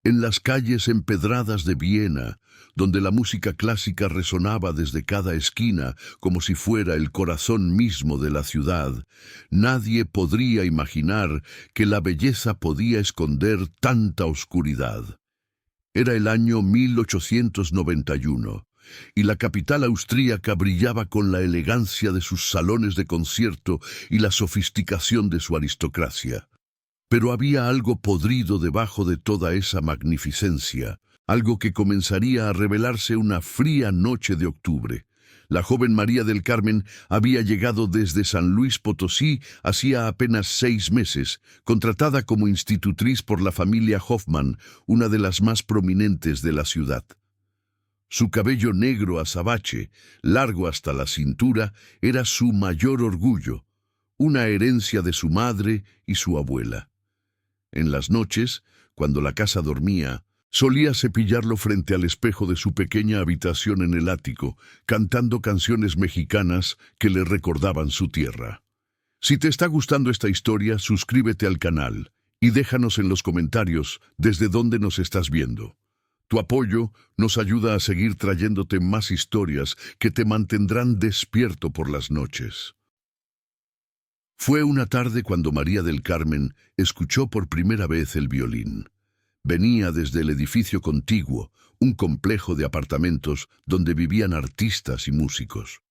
En las calles empedradas de Viena, donde la música clásica resonaba desde cada esquina como si fuera el corazón mismo de la ciudad, nadie podría imaginar que la belleza podía esconder tanta oscuridad. Era el año 1891, y la capital austríaca brillaba con la elegancia de sus salones de concierto y la sofisticación de su aristocracia. Pero había algo podrido debajo de toda esa magnificencia, algo que comenzaría a revelarse una fría noche de octubre. La joven María del Carmen había llegado desde San Luis Potosí hacía apenas 6 meses, contratada como institutriz por la familia Hoffman, una de las más prominentes de la ciudad. Su cabello negro azabache, largo hasta la cintura, era su mayor orgullo, una herencia de su madre y su abuela. En las noches, cuando la casa dormía, solía cepillarlo frente al espejo de su pequeña habitación en el ático, cantando canciones mexicanas que le recordaban su tierra. Si te está gustando esta historia, suscríbete al canal y déjanos en los comentarios desde dónde nos estás viendo. Tu apoyo nos ayuda a seguir trayéndote más historias que te mantendrán despierto por las noches. Fue una tarde cuando María del Carmen escuchó por primera vez el violín. Venía desde el edificio contiguo, un complejo de apartamentos donde vivían artistas y músicos.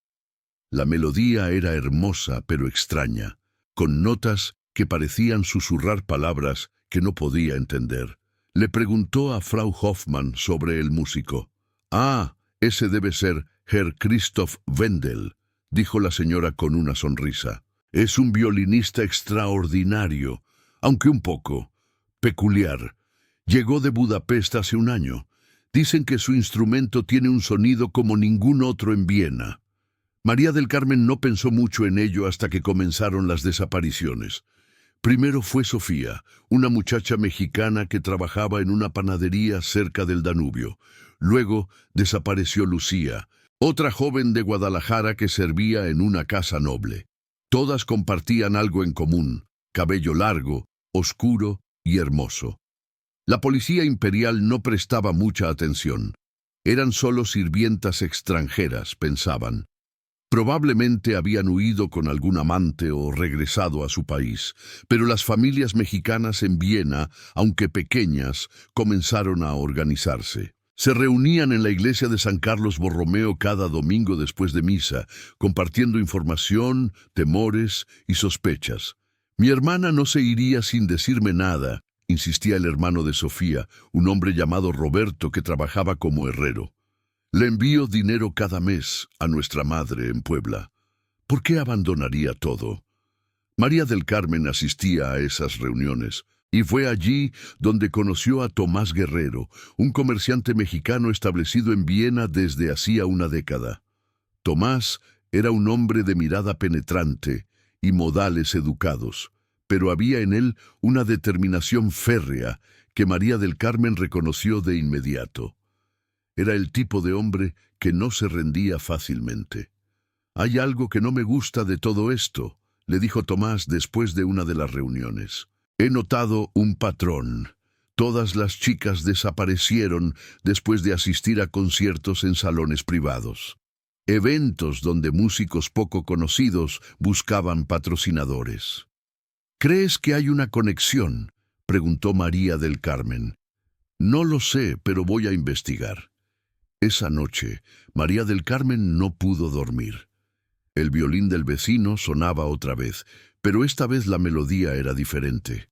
La melodía era hermosa pero extraña, con notas que parecían susurrar palabras que no podía entender. Le preguntó a Frau Hoffmann sobre el músico. «Ah, ese debe ser Herr Christoph Wendel», dijo la señora con una sonrisa. «Es un violinista extraordinario, aunque un poco peculiar. Llegó de Budapest hace un año. Dicen que su instrumento tiene un sonido como ningún otro en Viena». María del Carmen no pensó mucho en ello hasta que comenzaron las desapariciones. Primero fue Sofía, una muchacha mexicana que trabajaba en una panadería cerca del Danubio. Luego desapareció Lucía, otra joven de Guadalajara que servía en una casa noble. Todas compartían algo en común: cabello largo, oscuro y hermoso. La policía imperial no prestaba mucha atención. Eran solo sirvientas extranjeras, pensaban. Probablemente habían huido con algún amante o regresado a su país, pero las familias mexicanas en Viena, aunque pequeñas, comenzaron a organizarse. Se reunían en la iglesia de San Carlos Borromeo cada domingo después de misa, compartiendo información, temores y sospechas. «Mi hermana no se iría sin decirme nada», insistía el hermano de Sofía, un hombre llamado Roberto que trabajaba como herrero. «Le envío dinero cada mes a nuestra madre en Puebla. ¿Por qué abandonaría todo?» María del Carmen asistía a esas reuniones, y fue allí donde conoció a Tomás Guerrero, un comerciante mexicano establecido en Viena desde hacía una década. Tomás era un hombre de mirada penetrante y modales educados, pero había en él una determinación férrea que María del Carmen reconoció de inmediato. Era el tipo de hombre que no se rendía fácilmente. «Hay algo que no me gusta de todo esto», le dijo Tomás después de una de las reuniones. «He notado un patrón. Todas las chicas desaparecieron después de asistir a conciertos en salones privados. Eventos donde músicos poco conocidos buscaban patrocinadores». «¿Crees que hay una conexión?», preguntó María del Carmen. «No lo sé, pero voy a investigar». Esa noche, María del Carmen no pudo dormir. El violín del vecino sonaba otra vez, pero esta vez la melodía era diferente,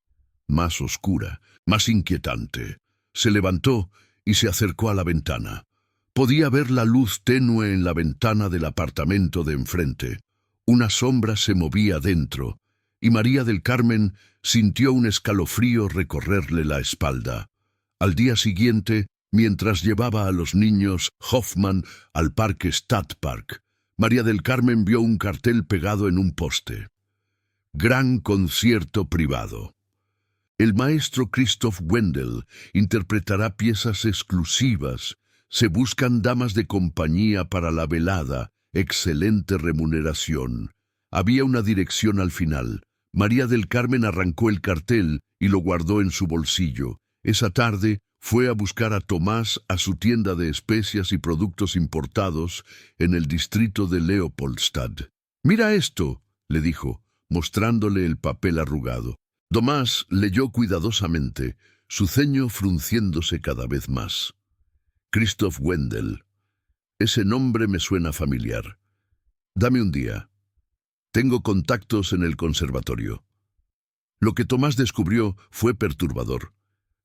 más oscura, más inquietante. Se levantó y se acercó a la ventana. Podía ver la luz tenue en la ventana del apartamento de enfrente. Una sombra se movía dentro, y María del Carmen sintió un escalofrío recorrerle la espalda. Al día siguiente, mientras llevaba a los niños Hoffman al parque Stadtpark, María del Carmen vio un cartel pegado en un poste. «Gran concierto privado. El maestro Christoph Wendel interpretará piezas exclusivas. Se buscan damas de compañía para la velada. Excelente remuneración». Había una dirección al final. María del Carmen arrancó el cartel y lo guardó en su bolsillo. Esa tarde, fue a buscar a Tomás a su tienda de especias y productos importados en el distrito de Leopoldstadt. «Mira esto», le dijo, mostrándole el papel arrugado. Tomás leyó cuidadosamente, su ceño frunciéndose cada vez más. Christoph Wendel. Ese nombre me suena familiar. Dame un día. Tengo contactos en el conservatorio. Lo que Tomás descubrió fue perturbador.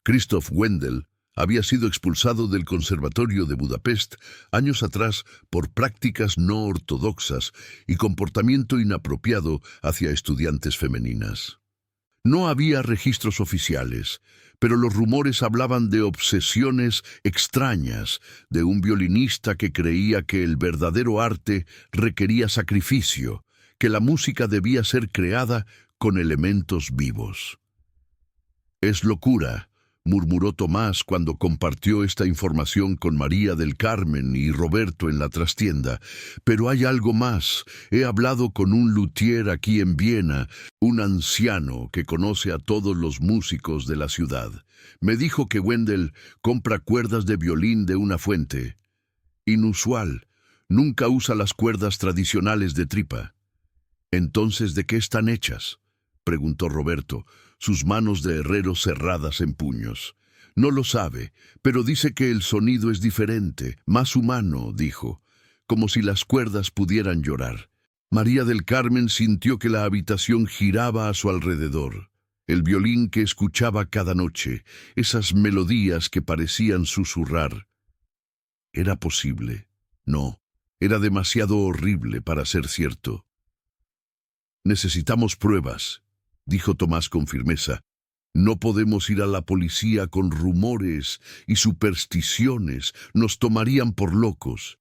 Christoph Wendel había sido expulsado del Conservatorio de Budapest años atrás por prácticas no ortodoxas y comportamiento inapropiado hacia estudiantes femeninas. No había registros oficiales, pero los rumores hablaban de obsesiones extrañas, de un violinista que creía que el verdadero arte requería sacrificio, que la música debía ser creada con elementos vivos. «Es locura», murmuró Tomás cuando compartió esta información con María del Carmen y Roberto en la trastienda. «Pero hay algo más. He hablado con un luthier aquí en Viena, un anciano que conoce a todos los músicos de la ciudad. Me dijo que Wendel compra cuerdas de violín de una fuente. Inusual. Nunca usa las cuerdas tradicionales de tripa». «¿Entonces de qué están hechas?», preguntó Roberto, sus manos de herrero cerradas en puños. «No lo sabe, pero dice que el sonido es diferente, más humano», dijo, como si las cuerdas pudieran llorar. María del Carmen sintió que la habitación giraba a su alrededor. El violín que escuchaba cada noche, esas melodías que parecían susurrar. ¿Era posible? No, era demasiado horrible para ser cierto. «Necesitamos pruebas», dijo Tomás con firmeza. «No podemos ir a la policía con rumores y supersticiones, nos tomarían por locos».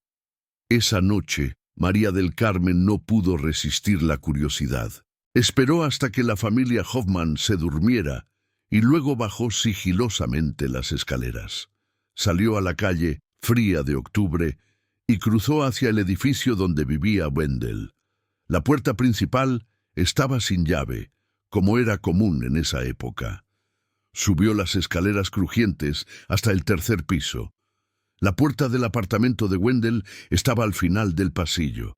Esa noche, María del Carmen no pudo resistir la curiosidad. Esperó hasta que la familia Hoffmann se durmiera y luego bajó sigilosamente las escaleras. Salió a la calle, fría de octubre, y cruzó hacia el edificio donde vivía Wendel. La puerta principal estaba sin llave, como era común en esa época. Subió las escaleras crujientes hasta el tercer piso. La puerta del apartamento de Wendel estaba al final del pasillo.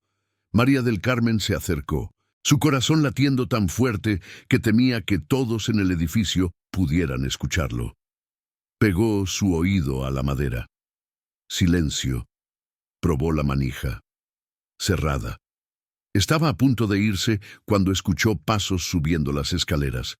María del Carmen se acercó, su corazón latiendo tan fuerte que temía que todos en el edificio pudieran escucharlo. Pegó su oído a la madera. Silencio. Probó la manija. Cerrada. Estaba a punto de irse cuando escuchó pasos subiendo las escaleras.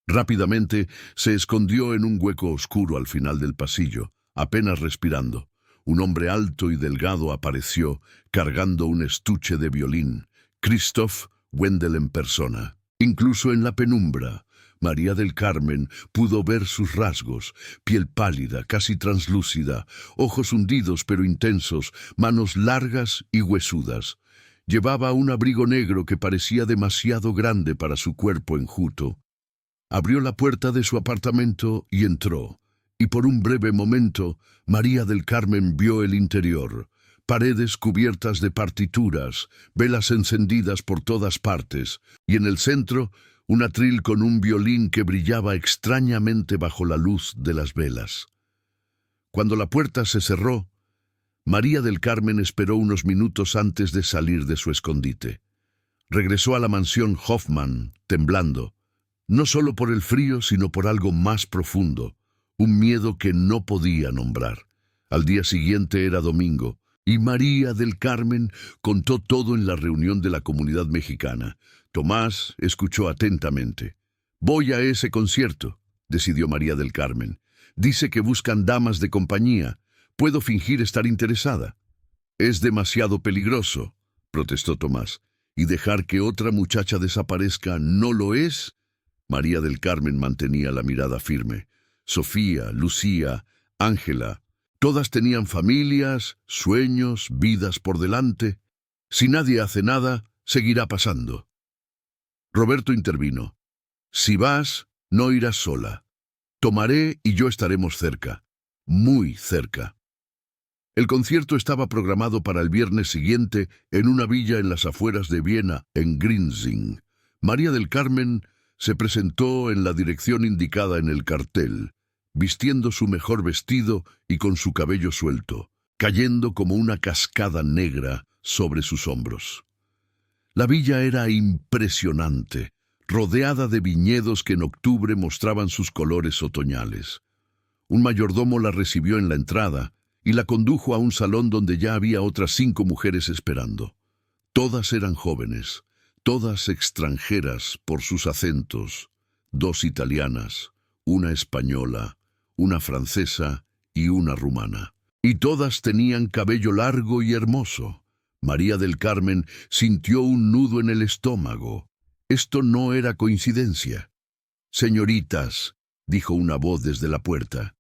Rápidamente se escondió en un hueco oscuro al final del pasillo, apenas respirando. Un hombre alto y delgado apareció, cargando un estuche de violín. Christoph Wendel en persona. Incluso en la penumbra, María del Carmen pudo ver sus rasgos: piel pálida, casi translúcida, ojos hundidos pero intensos, manos largas y huesudas. Llevaba un abrigo negro que parecía demasiado grande para su cuerpo enjuto. Abrió la puerta de su apartamento y entró, y por un breve momento María del Carmen vio el interior. Paredes cubiertas de partituras, velas encendidas por todas partes, y en el centro un atril con un violín que brillaba extrañamente bajo la luz de las velas. Cuando la puerta se cerró, María del Carmen esperó unos minutos antes de salir de su escondite. Regresó a la mansión Hoffmann, temblando, no solo por el frío, sino por algo más profundo, un miedo que no podía nombrar. Al día siguiente era domingo, y María del Carmen contó todo en la reunión de la comunidad mexicana. Tomás escuchó atentamente. «Voy a ese concierto», decidió María del Carmen. «Dice que buscan damas de compañía. Puedo fingir estar interesada». «Es demasiado peligroso», protestó Tomás. «¿Y dejar que otra muchacha desaparezca no lo es?». María del Carmen mantenía la mirada firme. Sofía, Lucía, Ángela, todas tenían familias, sueños, vidas por delante. Si nadie hace nada, seguirá pasando. Roberto intervino. «Si vas, no irás sola. Tomaré y yo estaremos cerca, muy cerca». El concierto estaba programado para el viernes siguiente en una villa en las afueras de Viena, en Grinzing. María del Carmen se presentó en la dirección indicada en el cartel. vistiendo su mejor vestido y con su cabello suelto, cayendo como una cascada negra sobre sus hombros. La villa era impresionante, rodeada de viñedos que en octubre mostraban sus colores otoñales. Un mayordomo la recibió en la entrada y la condujo a un salón donde ya había otras 5 mujeres esperando. Todas eran jóvenes, todas extranjeras por sus acentos, 2 italianas, una española, una francesa y una rumana. Y todas tenían cabello largo y hermoso. María del Carmen sintió un nudo en el estómago. Esto no era coincidencia. «Señoritas», dijo una voz desde la puerta.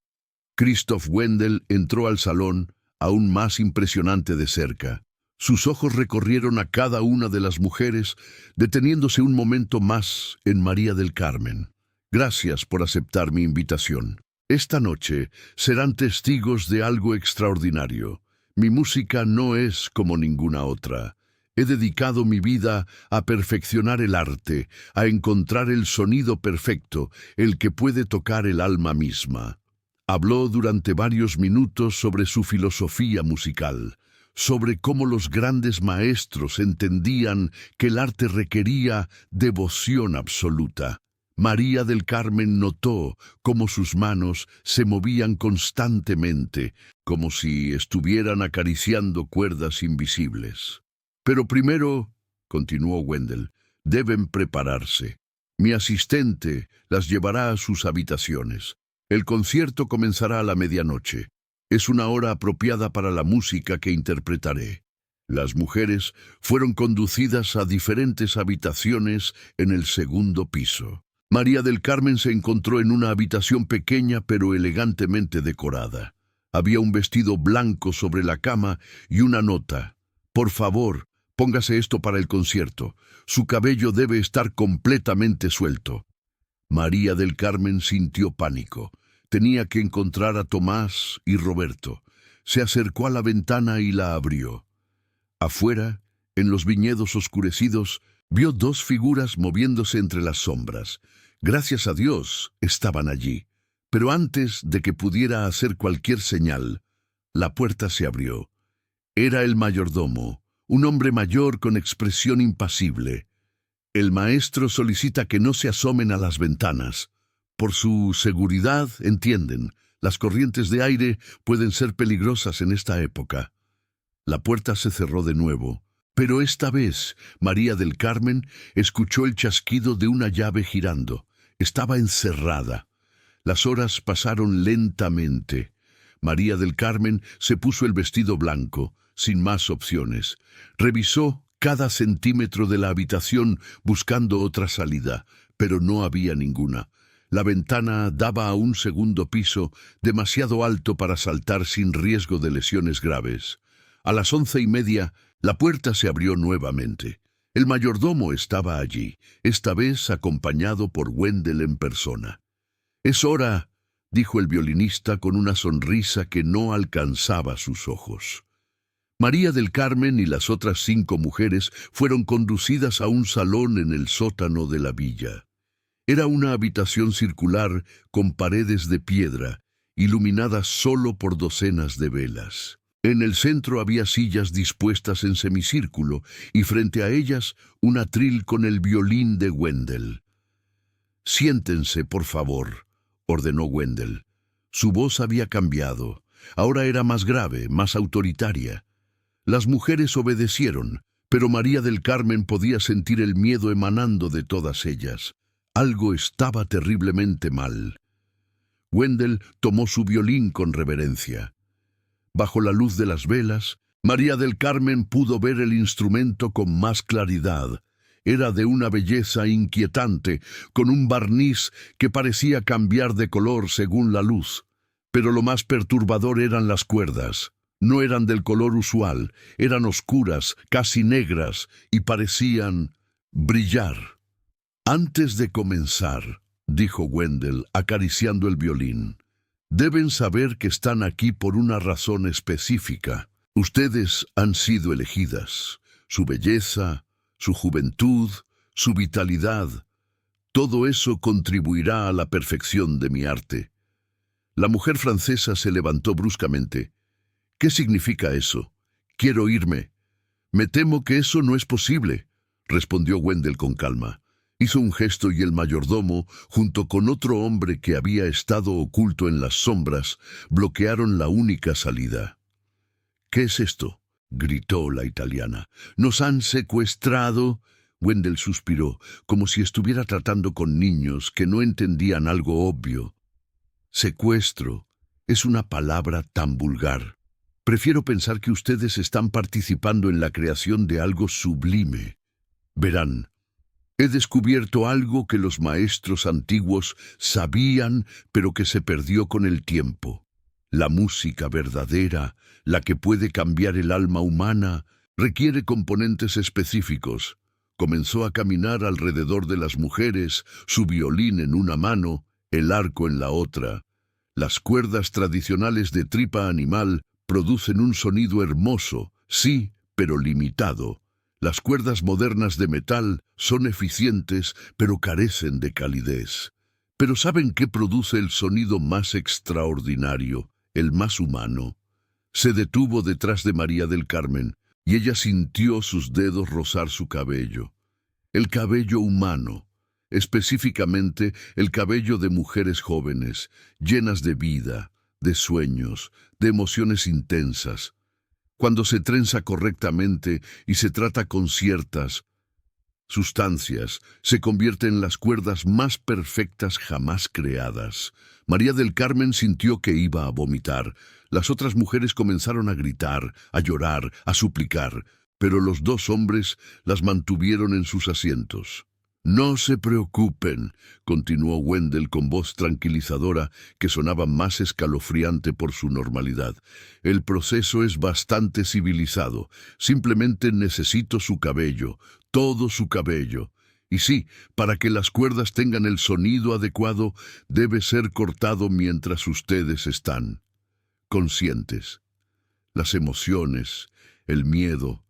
Christoph Wendel entró al salón, aún más impresionante de cerca. Sus ojos recorrieron a cada una de las mujeres, deteniéndose un momento más en María del Carmen. «Gracias por aceptar mi invitación. Esta noche serán testigos de algo extraordinario. Mi música no es como ninguna otra. He dedicado mi vida a perfeccionar el arte, a encontrar el sonido perfecto, el que puede tocar el alma misma». Habló durante varios minutos sobre su filosofía musical, sobre cómo los grandes maestros entendían que el arte requería devoción absoluta. María del Carmen notó cómo sus manos se movían constantemente, como si estuvieran acariciando cuerdas invisibles. «Pero primero», continuó Wendel, «deben prepararse. Mi asistente las llevará a sus habitaciones. El concierto comenzará a la medianoche. Es una hora apropiada para la música que interpretaré». Las mujeres fueron conducidas a diferentes habitaciones en el segundo piso. María del Carmen se encontró en una habitación pequeña pero elegantemente decorada. Había un vestido blanco sobre la cama y una nota. «Por favor, póngase esto para el concierto. Su cabello debe estar completamente suelto». María del Carmen sintió pánico. Tenía que encontrar a Tomás y Roberto. Se acercó a la ventana y la abrió. Afuera, en los viñedos oscurecidos, vio 2 figuras moviéndose entre las sombras. Gracias a Dios, estaban allí. Pero antes de que pudiera hacer cualquier señal, la puerta se abrió. Era el mayordomo, un hombre mayor con expresión impasible. «El maestro solicita que no se asomen a las ventanas. Por su seguridad, entienden, las corrientes de aire pueden ser peligrosas en esta época». La puerta se cerró de nuevo, pero esta vez María del Carmen escuchó el chasquido de una llave girando. Estaba encerrada. Las horas pasaron lentamente. María del Carmen se puso el vestido blanco, sin más opciones. Revisó cada centímetro de la habitación buscando otra salida, pero no había ninguna. La ventana daba a un segundo piso, demasiado alto para saltar sin riesgo de lesiones graves. A las 11:30, la puerta se abrió nuevamente. El mayordomo estaba allí, esta vez acompañado por Wendel en persona. «Es hora», dijo el violinista con una sonrisa que no alcanzaba sus ojos. María del Carmen y las otras 5 mujeres fueron conducidas a un salón en el sótano de la villa. Era una habitación circular con paredes de piedra, iluminada solo por docenas de velas. En el centro había sillas dispuestas en semicírculo y frente a ellas un atril con el violín de Wendel. «Siéntense, por favor», ordenó Wendel. Su voz había cambiado. Ahora era más grave, más autoritaria. Las mujeres obedecieron, pero María del Carmen podía sentir el miedo emanando de todas ellas. Algo estaba terriblemente mal. Wendel tomó su violín con reverencia. Bajo la luz de las velas, María del Carmen pudo ver el instrumento con más claridad. Era de una belleza inquietante, con un barniz que parecía cambiar de color según la luz. Pero lo más perturbador eran las cuerdas. No eran del color usual, eran oscuras, casi negras, y parecían brillar. «Antes de comenzar», dijo Wendel, acariciando el violín, «deben saber que están aquí por una razón específica. Ustedes han sido elegidas. Su belleza, su juventud, su vitalidad, todo eso contribuirá a la perfección de mi arte. La mujer francesa se levantó bruscamente. «¿Qué significa eso? Quiero irme». «Me temo que eso no es posible», respondió Wendell con calma. Hizo un gesto y el mayordomo, junto con otro hombre que había estado oculto en las sombras, bloquearon la única salida. «¿Qué es esto?», gritó la italiana. «¿Nos han secuestrado?». Wendell suspiró, como si estuviera tratando con niños que no entendían algo obvio. «Secuestro es una palabra tan vulgar. Prefiero pensar que ustedes están participando en la creación de algo sublime. Verán, he descubierto algo que los maestros antiguos sabían, pero que se perdió con el tiempo. La música verdadera, la que puede cambiar el alma humana, requiere componentes específicos». Comenzó a caminar alrededor de las mujeres, su violín en una mano, el arco en la otra. Las cuerdas tradicionales de tripa animal producen un sonido hermoso, sí, pero limitado. Las cuerdas modernas de metal son eficientes, pero carecen de calidez. Pero ¿saben qué produce el sonido más extraordinario, el más humano? Se detuvo detrás de María del Carmen, y ella sintió sus dedos rozar su cabello. El cabello humano, específicamente el cabello de mujeres jóvenes, llenas de vida, de sueños, de emociones intensas. Cuando se trenza correctamente y se trata con ciertas sustancias, se convierte en las cuerdas más perfectas jamás creadas. María del Carmen sintió que iba a vomitar. Las otras mujeres comenzaron a gritar, a llorar, a suplicar, pero los dos hombres las mantuvieron en sus asientos. «No se preocupen», continuó Wendell con voz tranquilizadora que sonaba más escalofriante por su normalidad. «El proceso es bastante civilizado. Simplemente necesito su cabello, todo su cabello. Y sí, para que las cuerdas tengan el sonido adecuado, debe ser cortado mientras ustedes están conscientes. Las emociones, el miedo,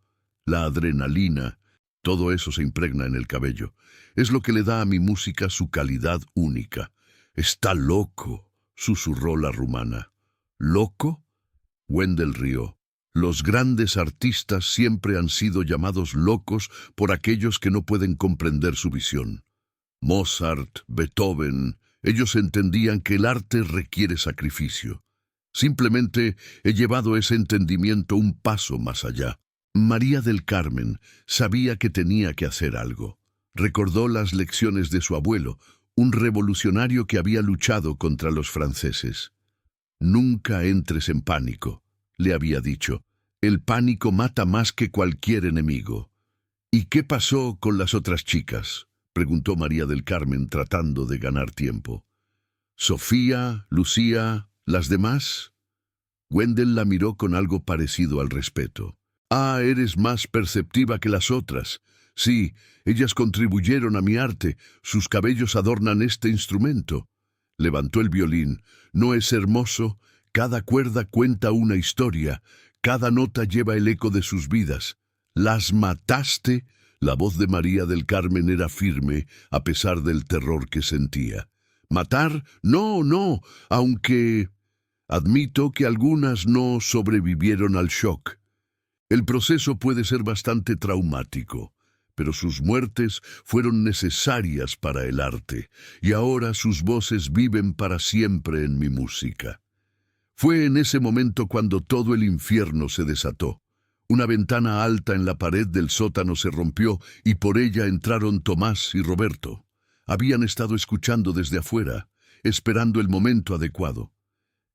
la adrenalina, todo eso se impregna en el cabello. Es lo que le da a mi música su calidad única». «Está loco», susurró la rumana. «¿Loco?». Wendell rió. «Los grandes artistas siempre han sido llamados locos por aquellos que no pueden comprender su visión. Mozart, Beethoven, ellos entendían que el arte requiere sacrificio. Simplemente he llevado ese entendimiento un paso más allá». María del Carmen sabía que tenía que hacer algo. Recordó las lecciones de su abuelo, un revolucionario que había luchado contra los franceses. «Nunca entres en pánico», le había dicho. «El pánico mata más que cualquier enemigo». «¿Y qué pasó con las otras chicas?», preguntó María del Carmen tratando de ganar tiempo. «Sofía, Lucía, ¿las demás?». Wendell la miró con algo parecido al respeto. «Ah, eres más perceptiva que las otras. Sí, ellas contribuyeron a mi arte. Sus cabellos adornan este instrumento». Levantó el violín. «¿No es hermoso? Cada cuerda cuenta una historia. Cada nota lleva el eco de sus vidas». «¿Las mataste?». La voz de María del Carmen era firme, a pesar del terror que sentía. «¿Matar? No, no, aunque admito que algunas no sobrevivieron al shock. El proceso puede ser bastante traumático, pero sus muertes fueron necesarias para el arte, y ahora sus voces viven para siempre en mi música». Fue en ese momento cuando todo el infierno se desató. Una ventana alta en la pared del sótano se rompió y por ella entraron Tomás y Roberto. Habían estado escuchando desde afuera, esperando el momento adecuado.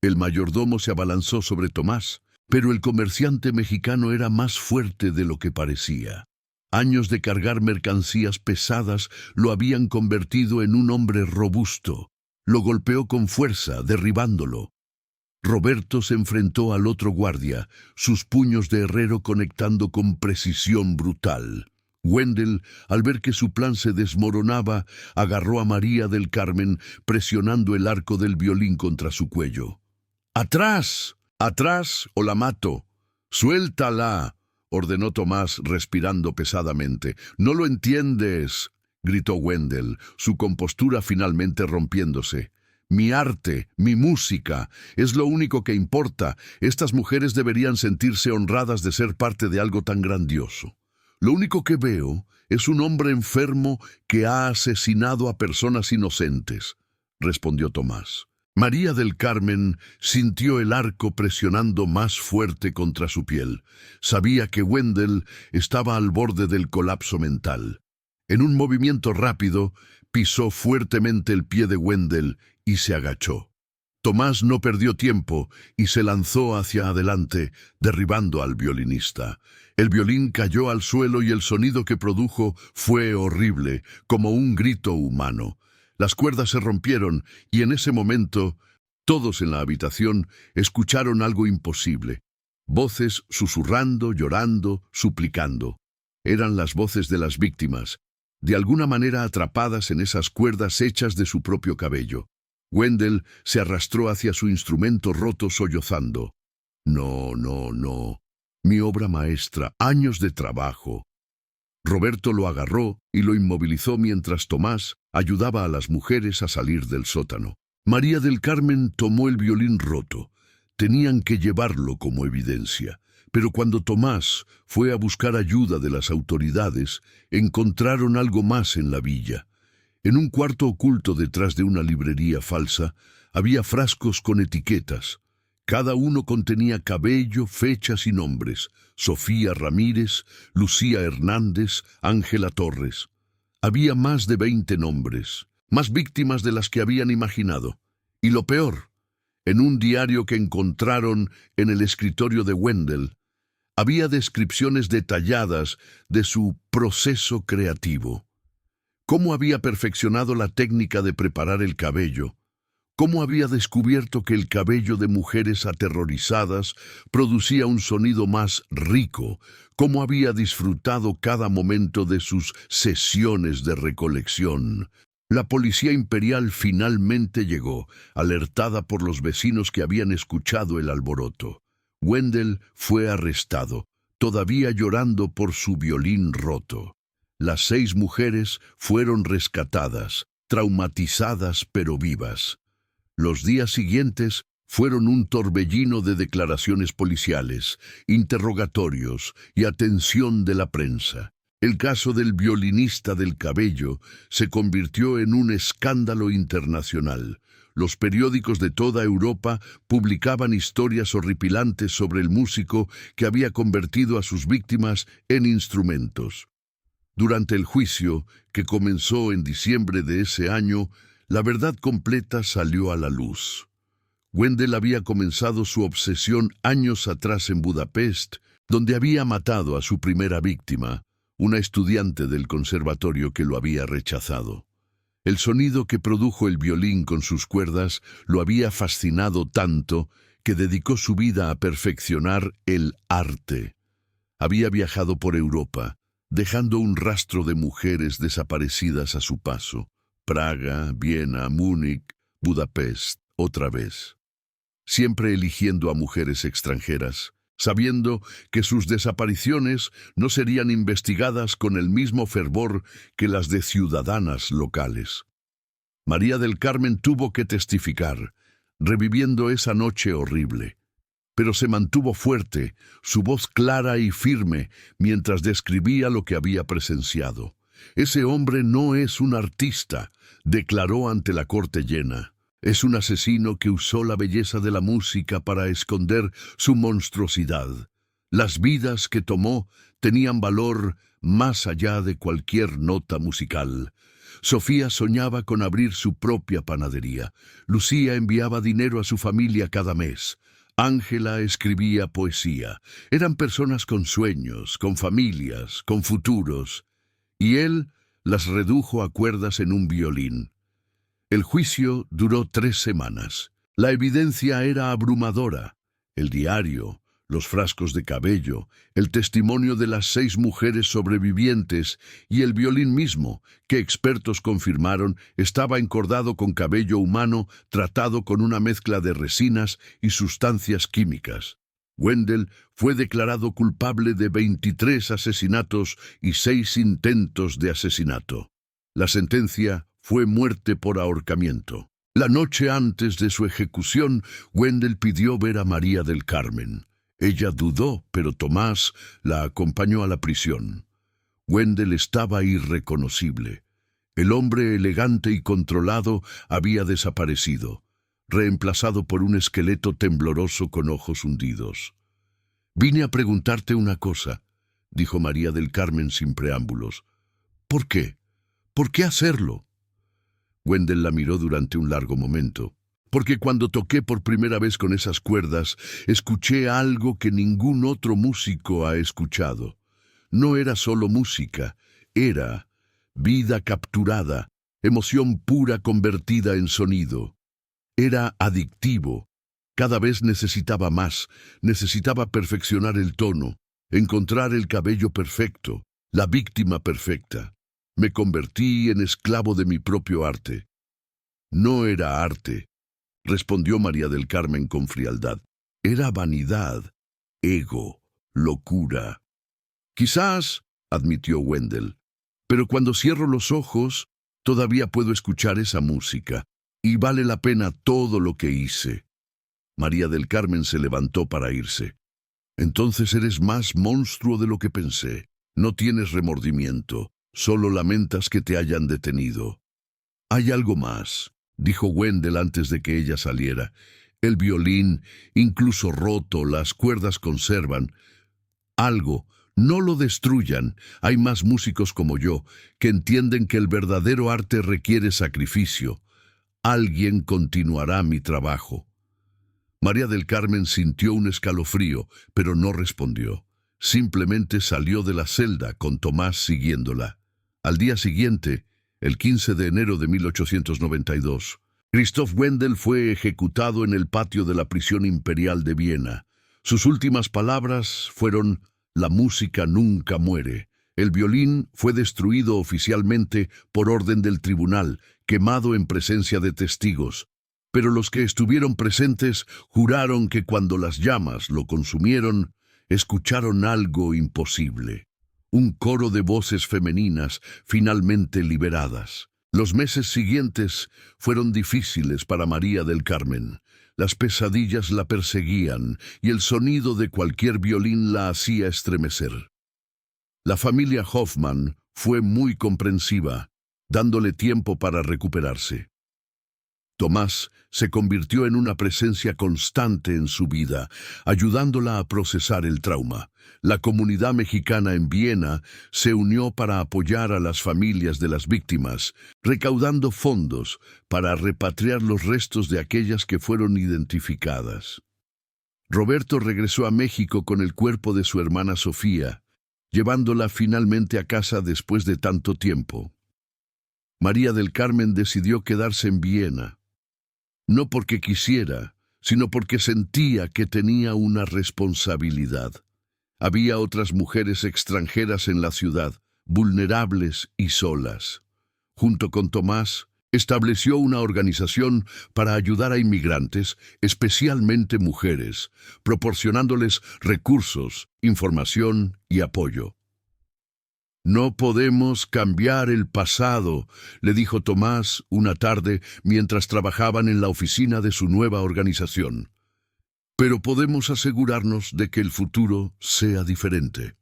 El mayordomo se abalanzó sobre Tomás, pero el comerciante mexicano era más fuerte de lo que parecía. Años de cargar mercancías pesadas lo habían convertido en un hombre robusto. Lo golpeó con fuerza, derribándolo. Roberto se enfrentó al otro guardia, sus puños de herrero conectando con precisión brutal. Wendell, al ver que su plan se desmoronaba, agarró a María del Carmen, presionando el arco del violín contra su cuello. «¡Atrás! ¡Atrás o la mato!». «¡Suéltala!», ordenó Tomás, respirando pesadamente. «No lo entiendes», gritó Wendell, su compostura finalmente rompiéndose. Mi arte, mi música, es lo único que importa. Estas mujeres deberían sentirse honradas de ser parte de algo tan grandioso. Lo único que veo es un hombre enfermo que ha asesinado a personas inocentes, respondió Tomás. María del Carmen sintió el arco presionando más fuerte contra su piel. Sabía que Wendell estaba al borde del colapso mental. En un movimiento rápido, pisó fuertemente el pie de Wendell y se agachó. Tomás no perdió tiempo y se lanzó hacia adelante, derribando al violinista. El violín cayó al suelo y el sonido que produjo fue horrible, como un grito humano. Las cuerdas se rompieron y en ese momento todos en la habitación escucharon algo imposible. Voces susurrando, llorando, suplicando. Eran las voces de las víctimas, de alguna manera atrapadas en esas cuerdas hechas de su propio cabello. Wendell se arrastró hacia su instrumento roto sollozando. No, no, no. Mi obra maestra, años de trabajo. Roberto lo agarró y lo inmovilizó mientras Tomás ayudaba a las mujeres a salir del sótano. María del Carmen tomó el violín roto. Tenían que llevarlo como evidencia. Pero cuando Tomás fue a buscar ayuda de las autoridades, encontraron algo más en la villa. En un cuarto oculto detrás de una librería falsa, había frascos con etiquetas. Cada uno contenía cabello, fechas y nombres. Sofía Ramírez, Lucía Hernández, Ángela Torres. Había más de 20 nombres, más víctimas de las que habían imaginado. Y lo peor, en un diario que encontraron en el escritorio de Wendell, había descripciones detalladas de su proceso creativo. Cómo había perfeccionado la técnica de preparar el cabello. Cómo había descubierto que el cabello de mujeres aterrorizadas producía un sonido más rico. Cómo había disfrutado cada momento de sus sesiones de recolección. La policía imperial finalmente llegó, alertada por los vecinos que habían escuchado el alboroto. Wendell fue arrestado, todavía llorando por su violín roto. Las 6 mujeres fueron rescatadas, traumatizadas pero vivas. Los días siguientes fueron un torbellino de declaraciones policiales, interrogatorios y atención de la prensa. El caso del violinista del cabello se convirtió en un escándalo internacional. Los periódicos de toda Europa publicaban historias horripilantes sobre el músico que había convertido a sus víctimas en instrumentos. Durante el juicio, que comenzó en diciembre de ese año, la verdad completa salió a la luz. Wendell había comenzado su obsesión años atrás en Budapest, donde había matado a su primera víctima, una estudiante del conservatorio que lo había rechazado. El sonido que produjo el violín con sus cuerdas lo había fascinado tanto que dedicó su vida a perfeccionar el arte. Había viajado por Europa, dejando un rastro de mujeres desaparecidas a su paso. Praga, Viena, Múnich, Budapest, otra vez. Siempre eligiendo a mujeres extranjeras, sabiendo que sus desapariciones no serían investigadas con el mismo fervor que las de ciudadanas locales. María del Carmen tuvo que testificar, reviviendo esa noche horrible. Pero se mantuvo fuerte, su voz clara y firme, mientras describía lo que había presenciado. Ese hombre no es un artista, declaró ante la corte llena. Es un asesino que usó la belleza de la música para esconder su monstruosidad. Las vidas que tomó tenían valor más allá de cualquier nota musical. Sofía soñaba con abrir su propia panadería. Lucía enviaba dinero a su familia cada mes. Ángela escribía poesía. Eran personas con sueños, con familias, con futuros. Y él las redujo a cuerdas en un violín. El juicio duró 3 semanas. La evidencia era abrumadora. El diario, los frascos de cabello, el testimonio de las 6 mujeres sobrevivientes y el violín mismo, que expertos confirmaron estaba encordado con cabello humano tratado con una mezcla de resinas y sustancias químicas. Wendell fue declarado culpable de 23 asesinatos y 6 intentos de asesinato. La sentencia fue muerte por ahorcamiento. La noche antes de su ejecución, Wendell pidió ver a María del Carmen. Ella dudó, pero Tomás la acompañó a la prisión. Wendell estaba irreconocible. El hombre elegante y controlado había desaparecido, reemplazado por un esqueleto tembloroso con ojos hundidos. «Vine a preguntarte una cosa», dijo María del Carmen sin preámbulos. «¿Por qué? ¿Por qué hacerlo?» Wendell la miró durante un largo momento. «Porque cuando toqué por primera vez con esas cuerdas, escuché algo que ningún otro músico ha escuchado. No era solo música, era vida capturada, emoción pura convertida en sonido. Era adictivo. Cada vez necesitaba más, necesitaba perfeccionar el tono, encontrar el cabello perfecto, la víctima perfecta. Me convertí en esclavo de mi propio arte». «No era arte», respondió María del Carmen con frialdad. «Era vanidad, ego, locura». «Quizás», admitió Wendell, «pero cuando cierro los ojos, todavía puedo escuchar esa música, y vale la pena todo lo que hice». María del Carmen se levantó para irse. «Entonces eres más monstruo de lo que pensé. No tienes remordimiento, solo lamentas que te hayan detenido». «Hay algo más», dijo Wendell antes de que ella saliera. «El violín, incluso roto, las cuerdas conservan algo. No lo destruyan. Hay más músicos como yo que entienden que el verdadero arte requiere sacrificio. Alguien continuará mi trabajo». María del Carmen sintió un escalofrío, pero no respondió. Simplemente salió de la celda con Tomás siguiéndola. Al día siguiente, el 15 de enero de 1892, Christoph Wendell fue ejecutado en el patio de la prisión imperial de Viena. Sus últimas palabras fueron: «La música nunca muere». El violín fue destruido oficialmente por orden del tribunal, quemado en presencia de testigos. Pero los que estuvieron presentes juraron que cuando las llamas lo consumieron, escucharon algo imposible. Un coro de voces femeninas finalmente liberadas. Los meses siguientes fueron difíciles para María del Carmen. Las pesadillas la perseguían y el sonido de cualquier violín la hacía estremecer. La familia Hoffman fue muy comprensiva, dándole tiempo para recuperarse. Tomás se convirtió en una presencia constante en su vida, ayudándola a procesar el trauma. La comunidad mexicana en Viena se unió para apoyar a las familias de las víctimas, recaudando fondos para repatriar los restos de aquellas que fueron identificadas. Roberto regresó a México con el cuerpo de su hermana Sofía, llevándola finalmente a casa después de tanto tiempo. María del Carmen decidió quedarse en Viena. No porque quisiera, sino porque sentía que tenía una responsabilidad. Había otras mujeres extranjeras en la ciudad, vulnerables y solas. Junto con Tomás, estableció una organización para ayudar a inmigrantes, especialmente mujeres, proporcionándoles recursos, información y apoyo. «No podemos cambiar el pasado», le dijo Tomás una tarde mientras trabajaban en la oficina de su nueva organización. «Pero podemos asegurarnos de que el futuro sea diferente».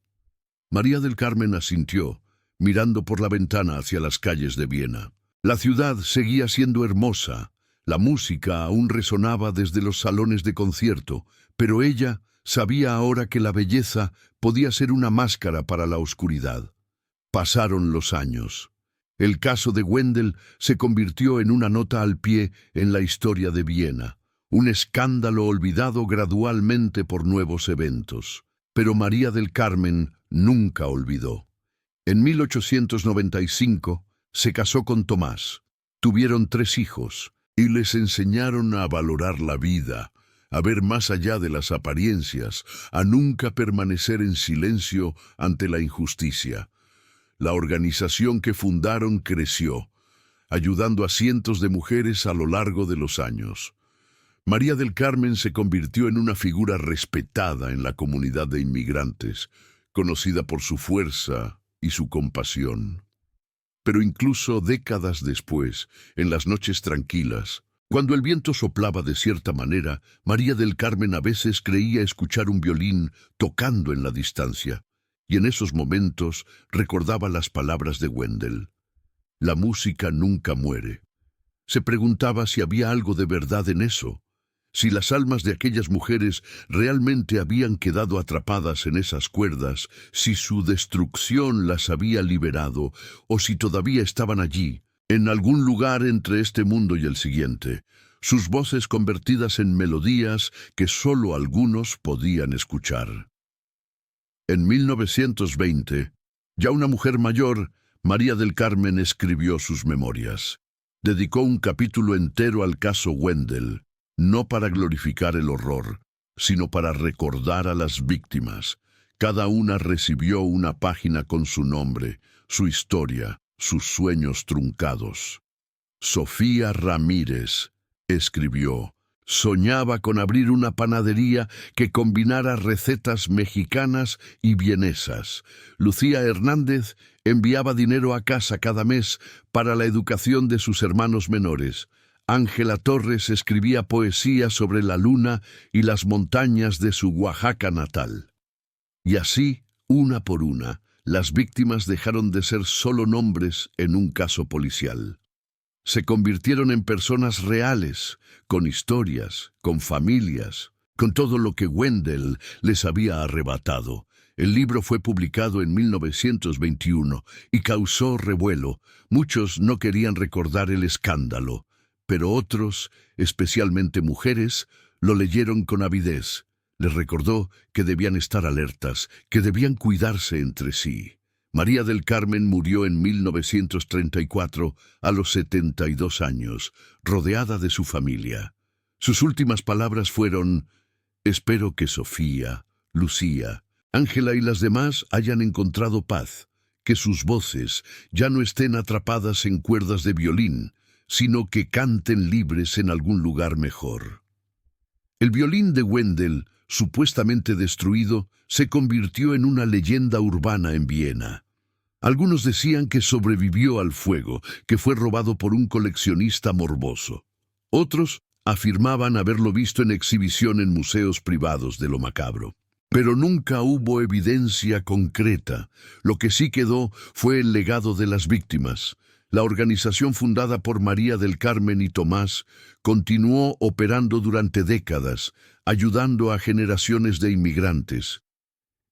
María del Carmen asintió, mirando por la ventana hacia las calles de Viena. La ciudad seguía siendo hermosa, la música aún resonaba desde los salones de concierto, pero ella sabía ahora que la belleza podía ser una máscara para la oscuridad. Pasaron los años. El caso de Wendell se convirtió en una nota al pie en la historia de Viena, un escándalo olvidado gradualmente por nuevos eventos. Pero María del Carmen nunca olvidó. En 1895 se casó con Tomás. Tuvieron 3 hijos y les enseñaron a valorar la vida, a ver más allá de las apariencias, a nunca permanecer en silencio ante la injusticia. La organización que fundaron creció, ayudando a cientos de mujeres a lo largo de los años. María del Carmen se convirtió en una figura respetada en la comunidad de inmigrantes, conocida por su fuerza y su compasión. Pero incluso décadas después, en las noches tranquilas, Cuando el viento soplaba de cierta manera, María del Carmen a veces creía escuchar un violín tocando en la distancia, y en esos momentos recordaba las palabras de Wendel. La música nunca muere. Se preguntaba si había algo de verdad en eso, si las almas de aquellas mujeres realmente habían quedado atrapadas en esas cuerdas, si su destrucción las había liberado, o si todavía estaban allí, en algún lugar entre este mundo y el siguiente, sus voces convertidas en melodías que solo algunos podían escuchar. En 1920, ya una mujer mayor, María del Carmen escribió sus memorias. Dedicó un capítulo entero al caso Wendel, no para glorificar el horror, sino para recordar a las víctimas. Cada una recibió una página con su nombre, su historia, sus sueños truncados. Sofía Ramírez escribió: soñaba con abrir una panadería que combinara recetas mexicanas y vienesas. Lucía Hernández enviaba dinero a casa cada mes para la educación de sus hermanos menores. Ángela Torres escribía poesía sobre la luna y las montañas de su Oaxaca natal. Y así, una por una, las víctimas dejaron de ser solo nombres en un caso policial. Se convirtieron en personas reales, con historias, con familias, con todo lo que Wendel les había arrebatado. El libro fue publicado en 1921 y causó revuelo. Muchos no querían recordar el escándalo, pero otros, especialmente mujeres, lo leyeron con avidez. Les recordó que debían estar alertas, que debían cuidarse entre sí. María del Carmen murió en 1934 a los 72 años, rodeada de su familia. Sus últimas palabras fueron: espero que Sofía, Lucía, Ángela y las demás hayan encontrado paz, que sus voces ya no estén atrapadas en cuerdas de violín, sino que canten libres en algún lugar mejor. El violín de Wendel, supuestamente destruido, se convirtió en una leyenda urbana en Viena. Algunos decían que sobrevivió al fuego, que fue robado por un coleccionista morboso. Otros afirmaban haberlo visto en exhibición en museos privados de lo macabro. Pero nunca hubo evidencia concreta. Lo que sí quedó fue el legado de las víctimas. La organización fundada por María del Carmen y Tomás continuó operando durante décadas, ayudando a generaciones de inmigrantes.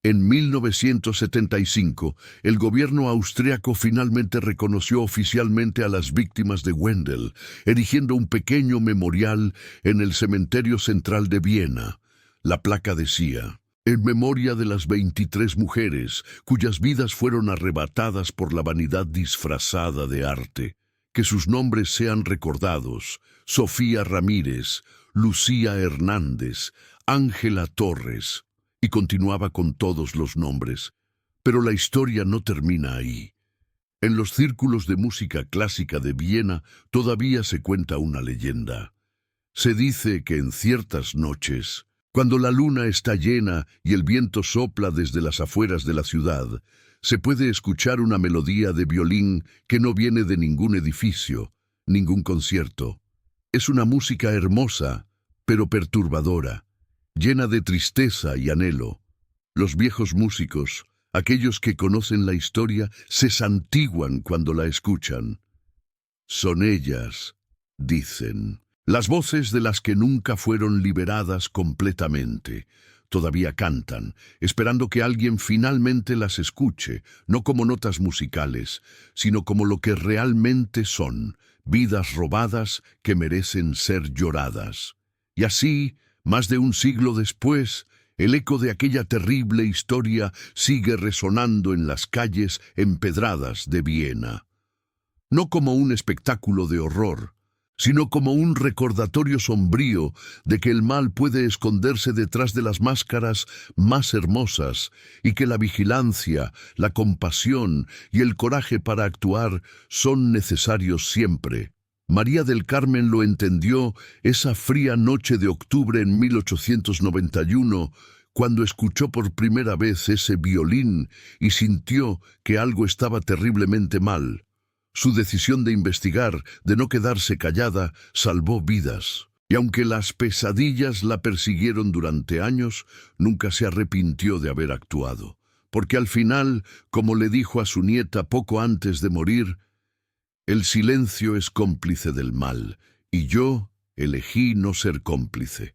En 1975, el gobierno austriaco finalmente reconoció oficialmente a las víctimas de Wendel, erigiendo un pequeño memorial en el cementerio central de Viena. La placa decía: en memoria de las 23 mujeres cuyas vidas fueron arrebatadas por la vanidad disfrazada de arte, que sus nombres sean recordados: Sofía Ramírez, Lucía Hernández, Ángela Torres. Y continuaba con todos los nombres. Pero la historia no termina ahí. En los círculos de música clásica de Viena todavía se cuenta una leyenda. Se dice que en ciertas noches, cuando la luna está llena y el viento sopla desde las afueras de la ciudad, se puede escuchar una melodía de violín que no viene de ningún edificio, ningún concierto. Es una música hermosa, pero perturbadora, llena de tristeza y anhelo. Los viejos músicos, aquellos que conocen la historia, se santiguan cuando la escuchan. Son ellas, dicen, las voces de las que nunca fueron liberadas completamente. Todavía cantan, esperando que alguien finalmente las escuche, no como notas musicales, sino como lo que realmente son, vidas robadas que merecen ser lloradas. Y así, más de un siglo después, el eco de aquella terrible historia sigue resonando en las calles empedradas de Viena. No como un espectáculo de horror, sino como un recordatorio sombrío de que el mal puede esconderse detrás de las máscaras más hermosas y que la vigilancia, la compasión y el coraje para actuar son necesarios siempre. María del Carmen lo entendió esa fría noche de octubre en 1891, cuando escuchó por primera vez ese violín y sintió que algo estaba terriblemente mal. Su decisión de investigar, de no quedarse callada, salvó vidas. Y aunque las pesadillas la persiguieron durante años, nunca se arrepintió de haber actuado. Porque al final, como le dijo a su nieta poco antes de morir, el silencio es cómplice del mal, y yo elegí no ser cómplice.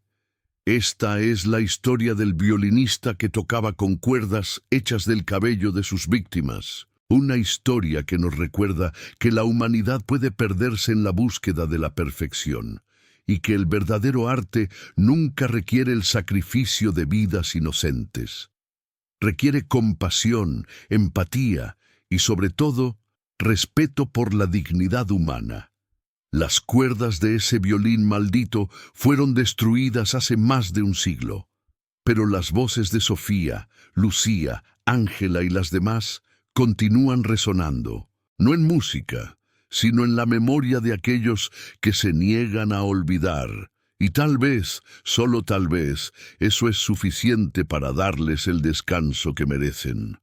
Esta es la historia del violinista que tocaba con cuerdas hechas del cabello de sus víctimas. Una historia que nos recuerda que la humanidad puede perderse en la búsqueda de la perfección y que el verdadero arte nunca requiere el sacrificio de vidas inocentes. Requiere compasión, empatía y, sobre todo, respeto por la dignidad humana. Las cuerdas de ese violín maldito fueron destruidas hace más de un siglo, pero las voces de Sofía, Lucía, Ángela y las demás continúan resonando, no en música, sino en la memoria de aquellos que se niegan a olvidar, y tal vez, solo tal vez, eso es suficiente para darles el descanso que merecen.